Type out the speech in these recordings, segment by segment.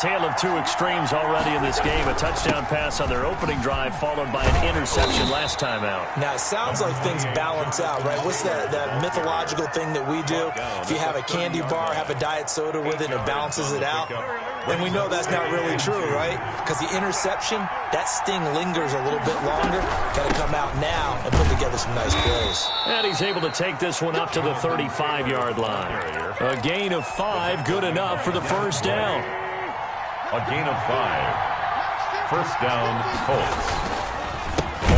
Tale of two extremes already in this game. A touchdown pass on their opening drive followed by an interception last time out. Now, it sounds like things balance out, right? What's that mythological thing that we do? If you have a candy bar, have a diet soda with it, it balances it out. And we know that's not really true, right? Because the interception, that sting lingers a little bit longer. Got to come out now and put together some nice plays. And he's able to take this one up to the 35-yard line. A gain of 5, good enough for the first down. A gain of 5. First down, Colts.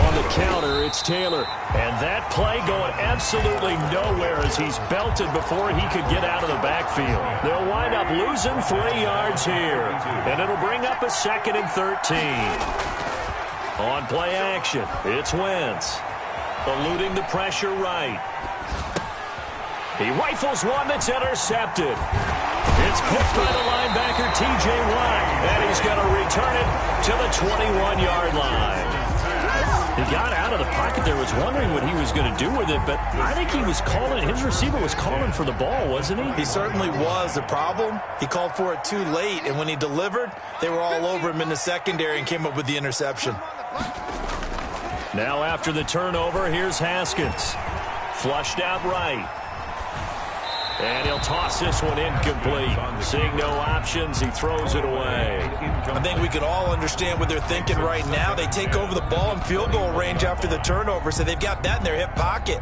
On the counter, it's Taylor. And that play going absolutely nowhere as he's belted before he could get out of the backfield. They'll wind up losing 3 yards here. And it'll bring up a 2nd and 13. On play action, it's Wentz. Eluding the pressure right. He rifles one that's intercepted. It's picked by the linebacker, T.J. Watt, and he's going to return it to the 21-yard line. He got out of the pocket there, was wondering what he was going to do with it, but I think he was calling, his receiver was calling for the ball, wasn't he? He certainly was. The problem, he called for it too late, and when he delivered, they were all over him in the secondary and came up with the interception. Now after the turnover, here's Haskins. Flushed out right. And he'll toss this one incomplete. Seeing no options, he throws it away. I think we can all understand what they're thinking right now. They take over the ball in field goal range after the turnover, so they've got that in their hip pocket.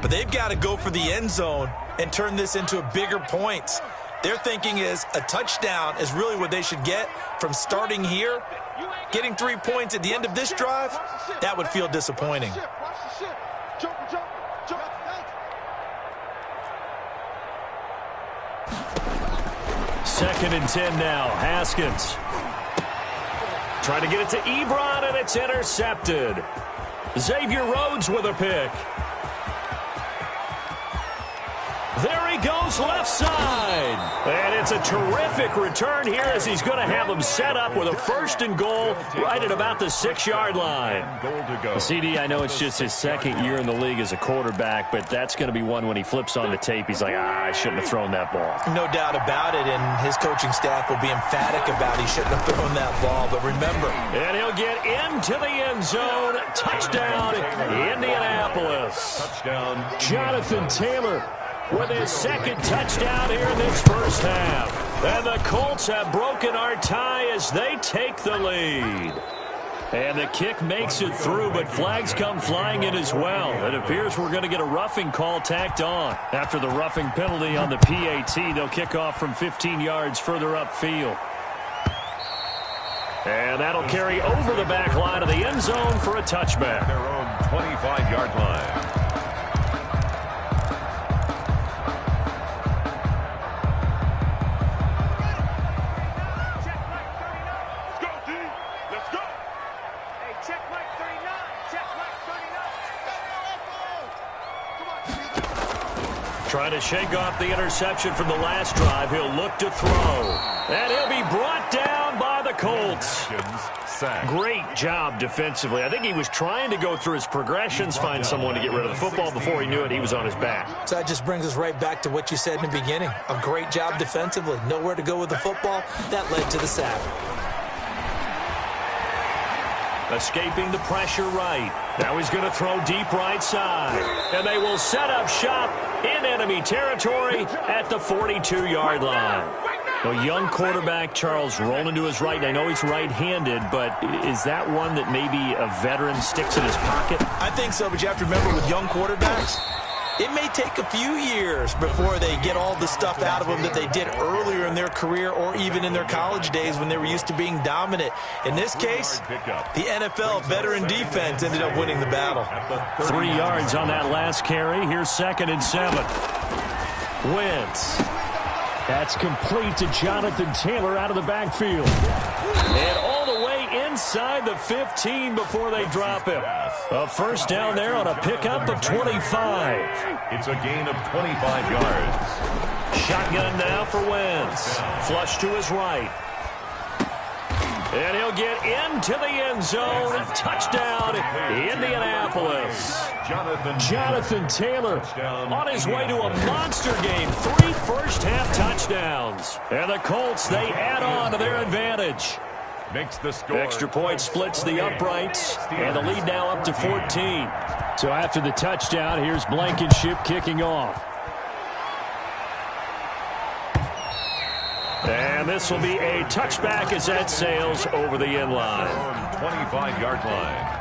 But they've got to go for the end zone and turn this into bigger points. Their thinking is a touchdown is really what they should get from starting here. Getting 3 points at the end of this drive, that would feel disappointing. Second and 10 now. Haskins trying to get it to Ebron, and it's intercepted. Xavier Rhodes with a pick. There he goes left side. And it's a terrific return here as he's going to have him set up with a 1st and goal right at about the 6-yard line. CD, I know it's just his 2nd year in the league as a quarterback, but that's going to be one when he flips on the tape. He's like, I shouldn't have thrown that ball. No doubt about it, and his coaching staff will be emphatic about he shouldn't have thrown that ball. But remember. And he'll get into the end zone. Touchdown, Indianapolis. Touchdown, Jonathan Taylor with his 2nd touchdown here in this first half. And the Colts have broken our tie as they take the lead. And the kick makes it through, but flags come flying in as well. It appears we're going to get a roughing call tacked on. After the roughing penalty on the PAT, they'll kick off from 15 yards further upfield. And that'll carry over the back line of the end zone for a touchback. Their own 25-yard line. Trying to shake off the interception from the last drive. He'll look to throw. And he'll be brought down by the Colts. Great job defensively. I think he was trying to go through his progressions, find someone to get rid of the football. Before he knew it, he was on his back. So that just brings us right back to what you said in the beginning. A great job defensively. Nowhere to go with the football. That led to the sack. Escaping the pressure right. Now he's going to throw deep right side. And they will set up shop in enemy territory at the 42-yard line. A young quarterback, Charles, rolling to his right. And I know he's right-handed, but is that one that maybe a veteran sticks in his pocket? I think so, but you have to remember with young quarterbacks, it may take a few years before they get all the stuff out of them that they did earlier in their career or even in their college days when they were used to being dominant. In this case, the NFL veteran defense ended up winning the battle. 3 yards on that last carry. Here's 2nd and 7. Wentz. That's complete to Jonathan Taylor out of the backfield. And all the way inside the 15 before they drop him. A first down there on a pickup of 25. It's a gain of 25 yards. Shotgun now for Wentz. Flush to his right. And he'll get into the end zone. Touchdown, Indianapolis. Jonathan Taylor on his way to a monster game. 3 first-half touchdowns. And the Colts, they add on to their advantage. Makes the score. Extra point splits the uprights, and the lead now up to 14. So after the touchdown, here's Blankenship kicking off. And this will be a touchback as that sails over the end line. 25-yard line.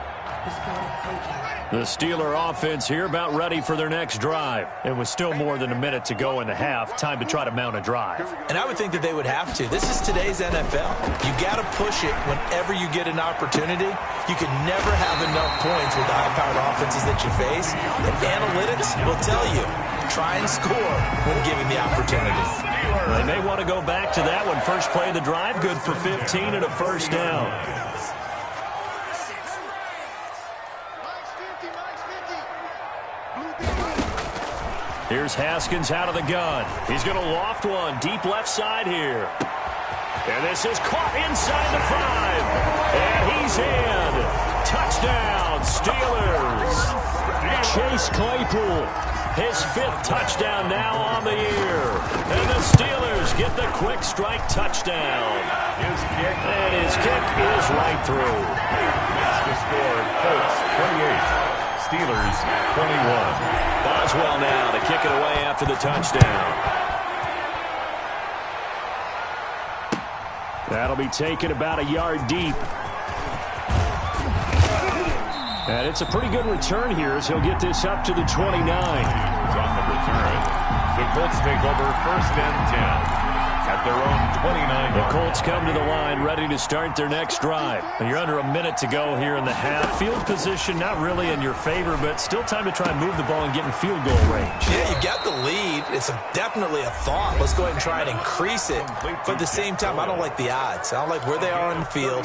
The Steeler offense here about ready for their next drive. And with still more than a minute to go in the half, time to try to mount a drive. And I would think that they would have to. This is today's NFL. You got to push it whenever you get an opportunity. You can never have enough points with the high-powered offenses that you face. And analytics will tell you, try and score when given the opportunity. They may want to go back to that one. First play of the drive, good for 15 and a first down. Here's Haskins out of the gun. He's going to loft one deep left side here. And this is caught inside the 5. And he's in. Touchdown, Steelers. Chase Claypool, his 5th touchdown now on the year. And the Steelers get the quick strike touchdown. And his kick is right through. Makes the score. Colts 28. Steelers 21. Boswell now to kick it away after the touchdown. That'll be taken about a yard deep. And it's a pretty good return here as he'll get this up to the 29. On the return, the Colts take over first and 10. At their own 29. The Colts come to the line ready to start their next drive. And you're under a minute to go here in the half. Field position not really in your favor, but still time to try and move the ball and get in field goal range. Yeah, you got the lead. It's definitely a thought. Let's go ahead and try and increase it. But at the same time, I don't like the odds. I don't like where they are on the field.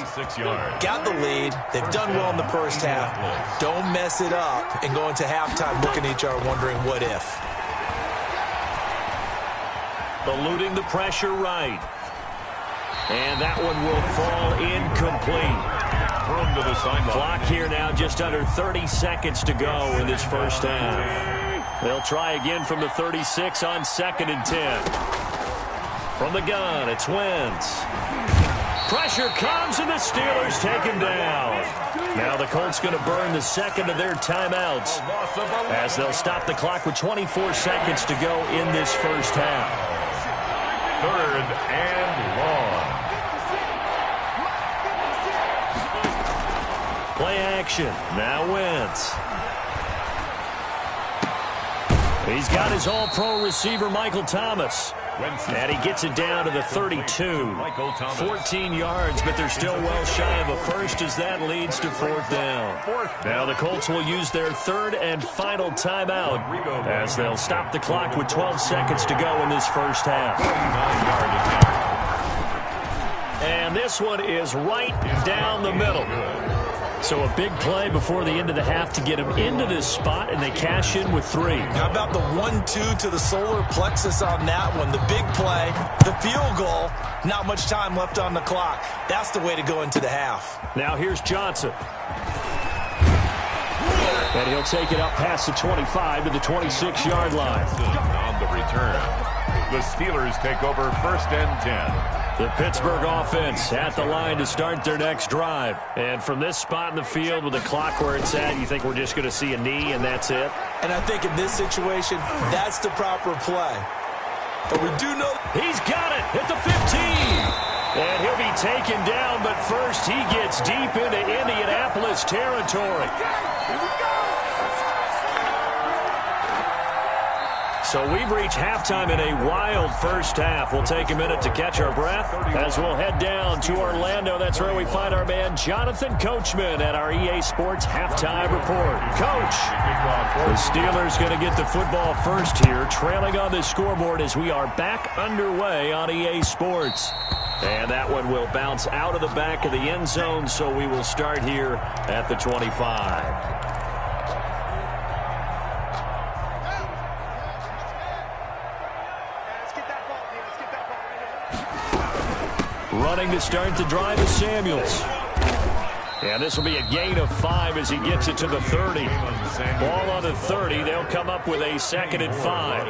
Got the lead. They've done well in the first half. Don't mess it up and go into halftime looking at each other wondering what if. Eluding the pressure right. And that one will fall incomplete. Thrown to the sideline. Clock here now just under 30 seconds to go in this first half. They'll try again from the 36 on 2nd and 10. From the gun, it's Wentz. Pressure comes and the Steelers take him down. Now the Colts going to burn the second of their timeouts as they'll stop the clock with 24 seconds to go in this first half. 3rd and long. Play action. Now Wentz. He's got his all-pro receiver, Michael Thomas. And he gets it down to the 32. 14 yards, but they're still well shy of a first as that leads to 4th down. Now the Colts will use their 3rd and final timeout as they'll stop the clock with 12 seconds to go in this first half. And this one is right down the middle. So a big play before the end of the half to get him into this spot, and they cash in with 3. How about the 1-2 to the solar plexus on that one? The big play, the field goal, not much time left on the clock. That's the way to go into the half. Now here's Johnson. And he'll take it up past the 25 to the 26-yard line. On the return, the Steelers take over first and 10. The Pittsburgh offense at the line to start their next drive. And from this spot in the field with the clock where it's at, you think we're just going to see a knee and that's it? And I think in this situation, that's the proper play. But we do know he's got it at the 15. And he'll be taken down, but first he gets deep into Indianapolis territory. So we've reached halftime in a wild first half. We'll take a minute to catch our breath as we'll head down to Orlando. That's where we find our man Jonathan Coachman at our EA Sports Halftime Report. Coach, the Steelers going to get the football first here, trailing on the scoreboard as we are back underway on EA Sports. And that one will bounce out of the back of the end zone, so we will start here at the 25. Running to start the drive is Samuels. And this will be a gain of 5 as he gets it to the 30. Ball on the 30. They'll come up with a 2nd and 5.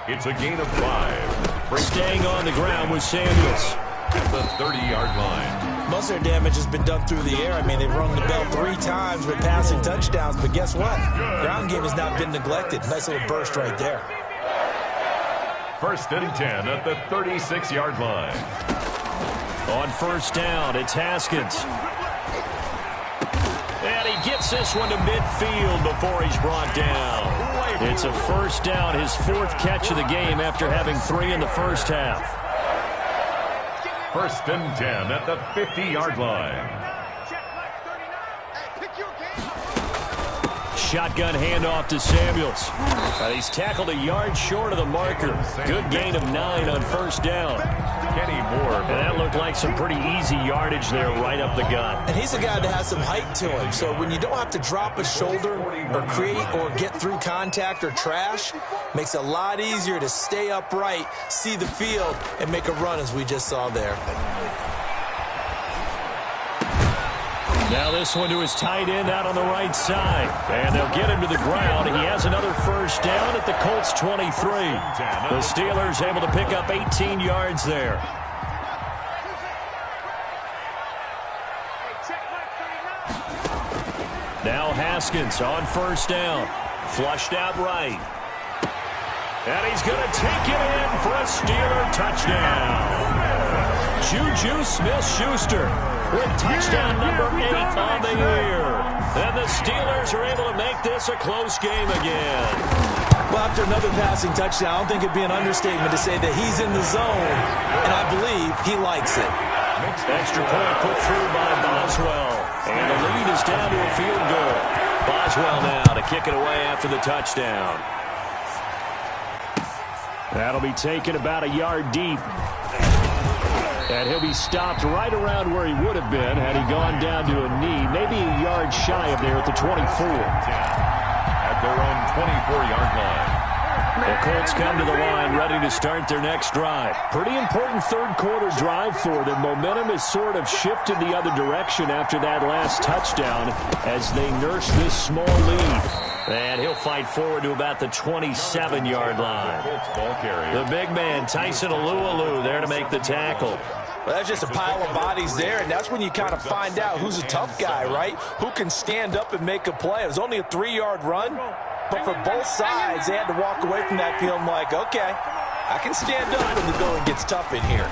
It's a gain of 5. Staying on the ground with Samuels. At the 30-yard line. Most of their damage has been done through the air. I mean, they've rung the bell 3 times with passing touchdowns, but guess what? Ground game has not been neglected. Nice little burst right there. 1st and 10 at the 36-yard line. On 1st down, it's Haskins. And he gets this one to midfield before he's brought down. It's a 1st down, his 4th catch of the game after having 3 in the 1st half. 1st and 10 at the 50-yard line. Shotgun handoff to Samuels. He's tackled a yard short of the marker. Good gain of 9 on 1st down. Kenny Moore. And that looked like some pretty easy yardage there right up the gut. And he's a guy that has some height to him. So when you don't have to drop a shoulder or create or get through contact or trash, makes it a lot easier to stay upright, see the field, and make a run as we just saw there. Now this one to his tight end out on the right side. And they'll get him to the ground. He has another 1st down at the Colts 23. The Steelers able to pick up 18 yards there. Now Haskins on 1st down. Flushed out right. And he's going to take it in for a Steeler touchdown. Juju Smith-Schuster with touchdown number 8 on the year. And the Steelers are able to make this a close game again. Well, after another passing touchdown, I don't think it'd be an understatement to say that he's in the zone, and I believe he likes it. Extra point put through by Boswell. And the lead is down to a field goal. Boswell now to kick it away after the touchdown. That'll be taken about a yard deep. And he'll be stopped right around where he would have been had he gone down to a knee, maybe a yard shy of there at the 24. At their own 24-yard line. The Colts come to the line ready to start their next drive. Pretty important 3rd quarter drive for them. Momentum has sort of shifted the other direction after that last touchdown as they nurse this small lead. And he'll fight forward to about the 27-yard line. The big man, Tyson Alualu, there to make the tackle. Well, that's just a pile of bodies there, and that's when you kind of find out who's a tough guy, right? Who can stand up and make a play. It was only a 3-yard run, but for both sides, they had to walk away from that feeling like, okay, I can stand up when the going gets tough in here.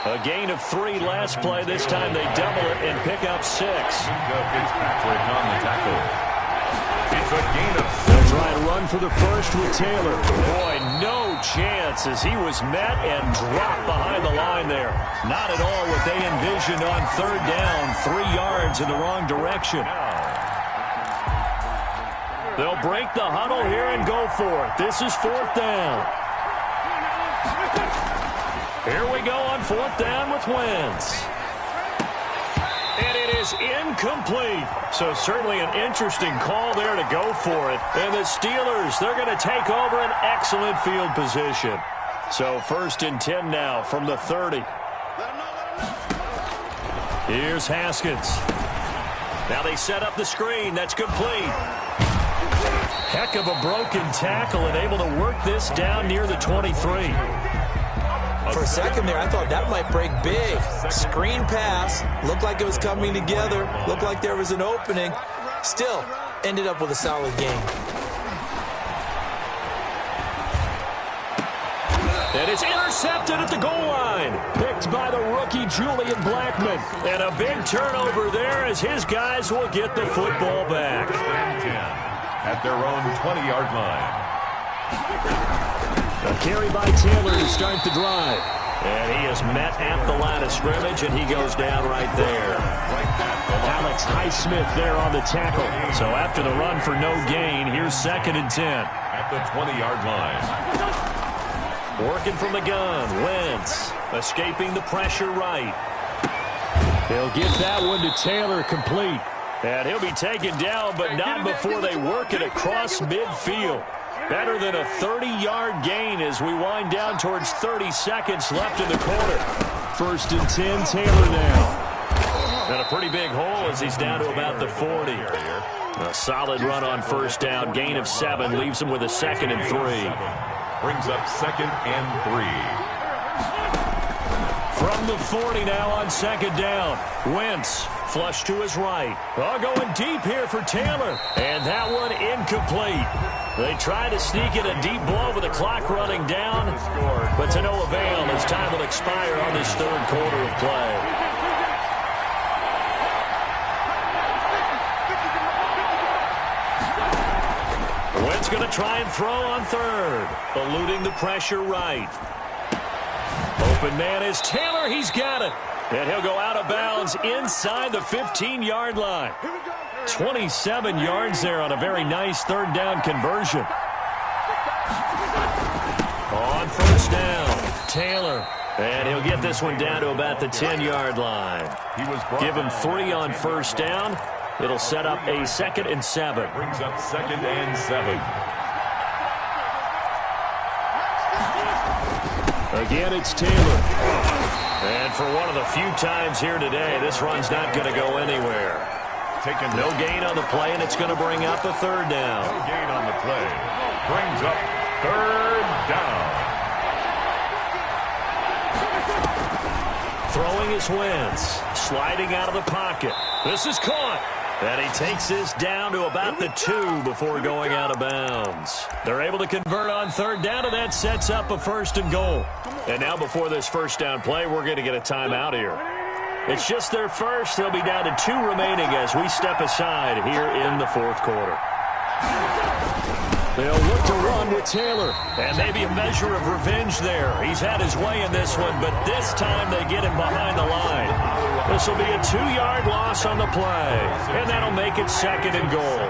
A gain of 3 last play. This time they double it and pick up 6. Fitzpatrick on the tackle. It's a gain of 6. They'll try and run for the 1st with Taylor. Boy, no chance as he was met and dropped behind the line there. Not at all what they envisioned on 3rd down. 3 yards in the wrong direction. They'll break the huddle here and go for it. This is 4th down. Here we go on 4th down with Wentz. And it is incomplete. So certainly an interesting call there to go for it. And the Steelers, they're going to take over an excellent field position. So 1st and 10 now from the 30. Here's Haskins. Now they set up the screen. That's complete. Heck of a broken tackle and able to work this down near the 23. For a second there, I thought that might break big. Screen pass. Looked like it was coming together. Looked like there was an opening. Still, ended up with a solid game. And it's intercepted at the goal line. Picked by the rookie Julian Blackmon. And a big turnover there as his guys will get the football back. At their own 20-yard line. A carry by Taylor to start the drive. And he is met at the line of scrimmage, and he goes down right there. Alex Highsmith there on the tackle. So after the run for no gain, here's 2nd and 10. At the 20-yard line. Working from the gun, Wentz escaping the pressure right. He'll get that one to Taylor complete. And he'll be taken down, but not before they work it across midfield. Better than a 30-yard gain as we wind down towards 30 seconds left in the quarter. 1st and 10, Taylor now. And a pretty big hole as he's down to about the 40. A solid run on 1st down. Gain of 7 leaves him with a 2nd and 3. Brings up 2nd and 3. From the 40 now on 2nd down. Wentz flush to his right. Oh, going deep here for Taylor. And that one incomplete. They try to sneak in a deep blow with the clock running down, but to no avail as time will expire on this 3rd quarter of play. Wentz going to try and throw on 3rd, eluding the pressure right. Open man is Taylor. He's got it. And he'll go out of bounds inside the 15-yard line. 27 yards there on a very nice 3rd down conversion. On 1st down, Taylor. And he'll get this one down to about the 10-yard line. Give him 3 on 1st down. It'll set up a 2nd and 7. Brings up 2nd and 7. Again, it's Taylor. And for one of the few times here today, this run's not going to go anywhere. No gain on the play, and it's going to bring up a 3rd down. No gain on the play. Brings up 3rd down. Throwing his Wentz. Sliding out of the pocket. This is caught. And he takes this down to about the 2 before going out of bounds. They're able to convert on 3rd down, and that sets up a 1st and goal. And now before this 1st down play, we're going to get a timeout here. It's just their first. They'll be down to 2 remaining as we step aside here in the 4th quarter. They'll look to run with Taylor. And maybe a measure of revenge there. He's had his way in this one, but this time they get him behind the line. This will be a 2-yard loss on the play. And that'll make it 2nd and goal.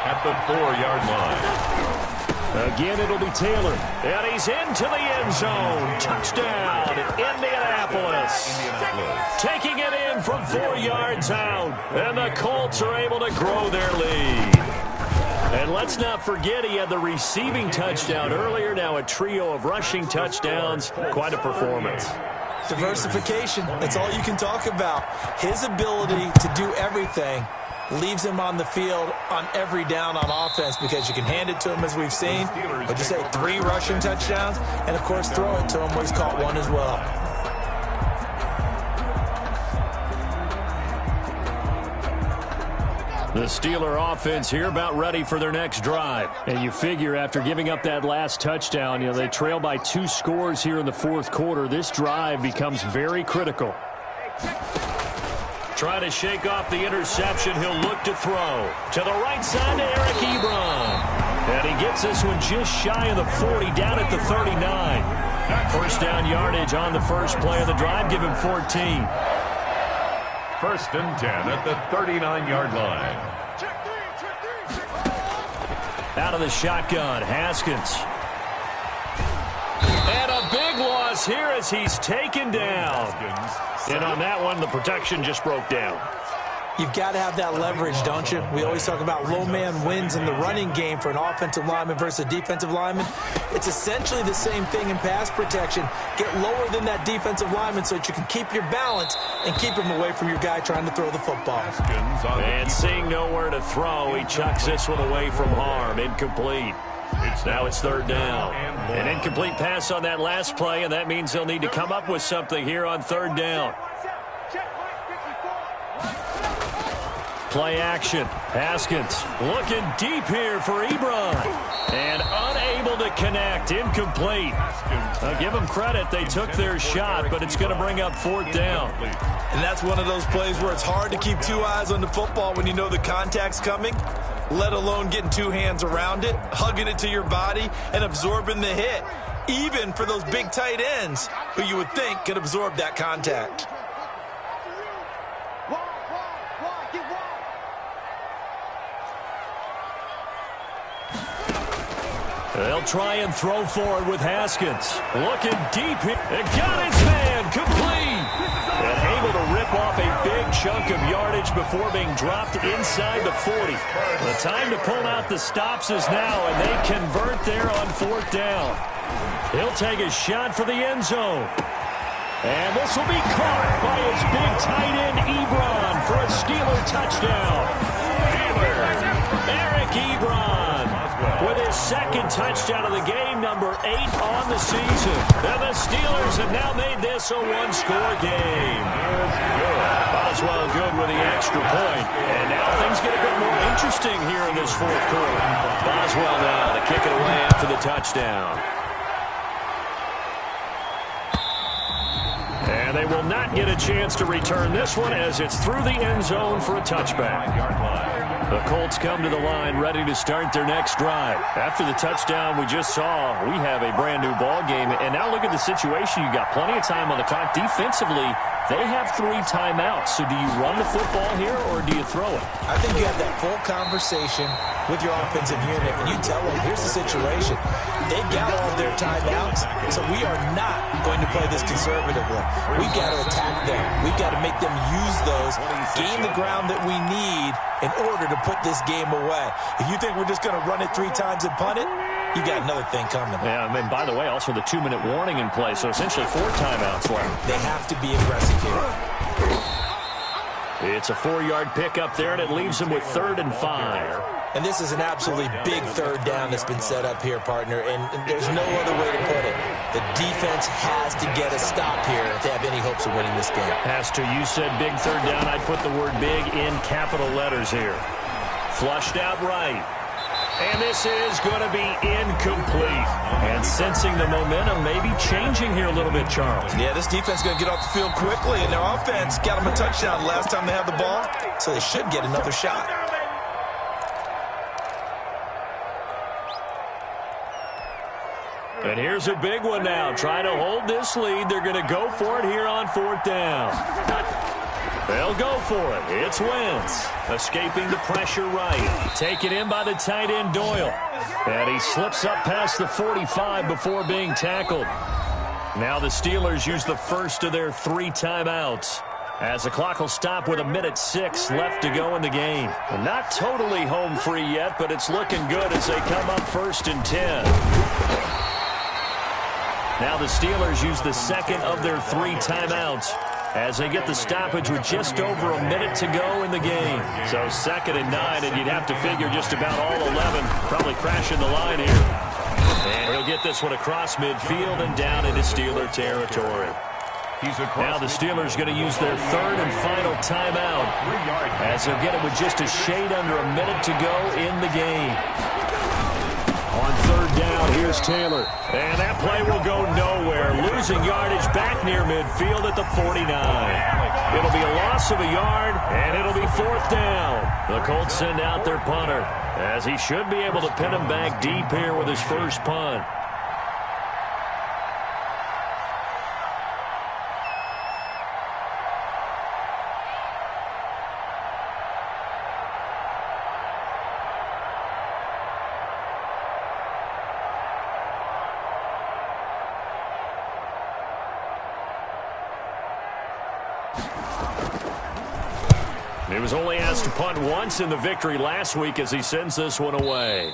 At the 4-yard line. Again, it'll be Taylor. And he's into the end zone. Touchdown, Indianapolis. Taking it in from 4 yards out. And the Colts are able to grow their lead. And let's not forget he had the receiving touchdown earlier. Now a trio of rushing touchdowns. Quite a performance. Diversification. That's all you can talk about. His ability to do everything leaves him on the field on every down on offense because you can hand it to him as we've seen. But you say 3 rushing touchdowns and, of course, throw it to him where he's caught 1 as well. The Steeler offense here about ready for their next drive. And you figure after giving up that last touchdown, they trail by 2 scores here in the 4th quarter. This drive becomes very critical. Trying to shake off the interception. He'll look to throw. To the right side to Eric Ebron. And he gets this one just shy of the 40, down at the 39. 1st down yardage on the first play of the drive. Give him 14. 1st and 10 at the 39-yard line. Out of the shotgun, Haskins. And a big loss here as he's taken down. And on that one, the protection just broke down. You've got to have that leverage, don't you? We always talk about low man wins in the running game for an offensive lineman versus a defensive lineman. It's essentially the same thing in pass protection. Get lower than that defensive lineman so that you can keep your balance and keep him away from your guy trying to throw the football. And seeing nowhere to throw, he chucks this one away from harm. Incomplete. Now it's 3rd down. An incomplete pass on that last play, and that means they'll need to come up with something here on 3rd down. Play action. Haskins looking deep here for Ebron. And unable to connect. Incomplete. I'll give them credit. They took their shot, but it's going to bring up 4th down. And that's one of those plays where it's hard to keep 2 eyes on the football when you know the contact's coming, let alone getting 2 hands around it, hugging it to your body, and absorbing the hit. Even for those big tight ends who you would think could absorb that contact. They'll try and throw forward with Haskins. Looking deep here. It got his man. Complete. And able to rip off a big chunk of yardage before being dropped inside the 40. The time to pull out the stops is now, and they convert there on 4th down. He'll take a shot for the end zone. And this will be caught by his big tight end, Ebron, for a Steeler touchdown. Eric Ebron with his second touchdown of the game, number 8 on the season. And the Steelers have now made this a one-score game. Boswell good with the extra point. And now things get a bit more interesting here in this 4th quarter. Boswell now to kick it away after the touchdown. And they will not get a chance to return this one as it's through the end zone for a touchback. The Colts come to the line ready to start their next drive. After the touchdown we just saw, we have a brand new ball game. And now look at the situation. You've got plenty of time on the clock. Defensively, they have 3 timeouts. So do you run the football here or do you throw it? I think you have that full conversation with your offensive unit, and you tell them, here's the situation. They've got all their timeouts, so we are not going to play this conservatively. We've got to attack them. We've got to make them use those, gain the ground that we need in order to put this game away. If you think we're just going to run it 3 times and punt it, you got another thing coming. Yeah, and by the way, also the 2-minute warning in play, so essentially 4 timeouts left. They have to be aggressive here. It's a 4-yard pickup there, and it leaves them with 3rd and 5. And this is an absolutely big 3rd down that's been set up here, partner, and there's no other way to put it. The defense has to get a stop here if they have any hopes of winning this game. Has to. You said big 3rd down. I'd put the word big in capital letters here. Flushed out right. And this is going to be incomplete. And sensing the momentum maybe changing here a little bit, Charles. Yeah, this defense is going to get off the field quickly, and their offense got them a touchdown last time they had the ball, so they should get another shot. And here's a big one now. Trying to hold this lead. They're going to go for it here on 4th down. They'll go for it. It's Wentz. Escaping the pressure right. Taken in by the tight end, Doyle. And he slips up past the 45 before being tackled. Now the Steelers use the first of their 3 timeouts, as the clock will stop with 1:06 left to go in the game. And not totally home free yet, but it's looking good as they come up 1st and 10. Now the Steelers use the second of their 3 timeouts as they get the stoppage with just over a minute to go in the game. So 2nd and 9, and you'd have to figure just about all 11 probably crashing the line here. And he'll get this one across midfield and down into Steeler territory. Now the Steelers going to use their 3rd and final timeout as they'll get it with just a shade under a minute to go in the game. On 3rd down, here's Taylor. And that play will go nowhere. Losing yardage back near midfield at the 49. It'll be a loss of a yard, and it'll be 4th down. The Colts send out their punter, as he should be able to pin him back deep here with his first punt. He was only asked to punt once in the victory last week as he sends this one away.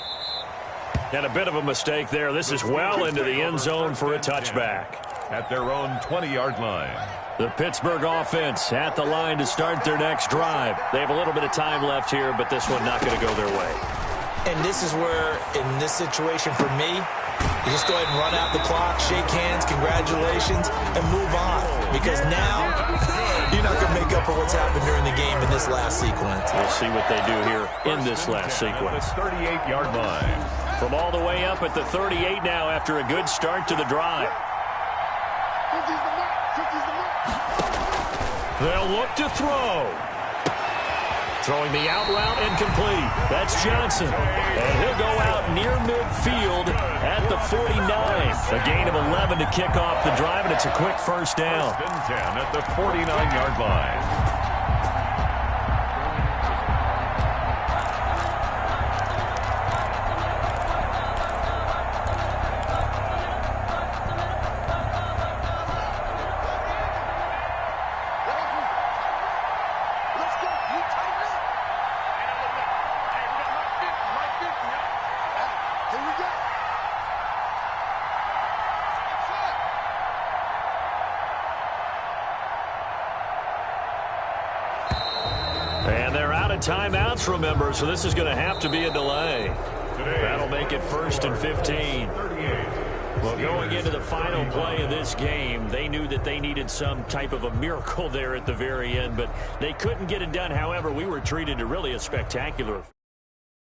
And a bit of a mistake there. This is well into the end zone for a touchback. At their own 20-yard line. The Pittsburgh offense at the line to start their next drive. They have a little bit of time left here, but this one not going to go their way. And this is where, in this situation for me, you just go ahead and run out the clock, shake hands, congratulations, and move on. Because now, you're not going to make up for what's happened during the game in this last sequence. We'll see what they do here in this last sequence. 38-yard line. From all the way up at the 38 now after a good start to the drive. They'll look to throw. Throwing the out route incomplete. That's Johnson. And he'll go out near midfield at the 49. A gain of 11 to kick off the drive, and it's a quick first down. 10 at the 49-yard line. And they're out of timeouts, remember, so this is going to have to be a delay. That'll make it 1st and 15. Well, going into the final play of this game, they knew that they needed some type of a miracle there at the very end, but they couldn't get it done. However, we were treated to really a spectacular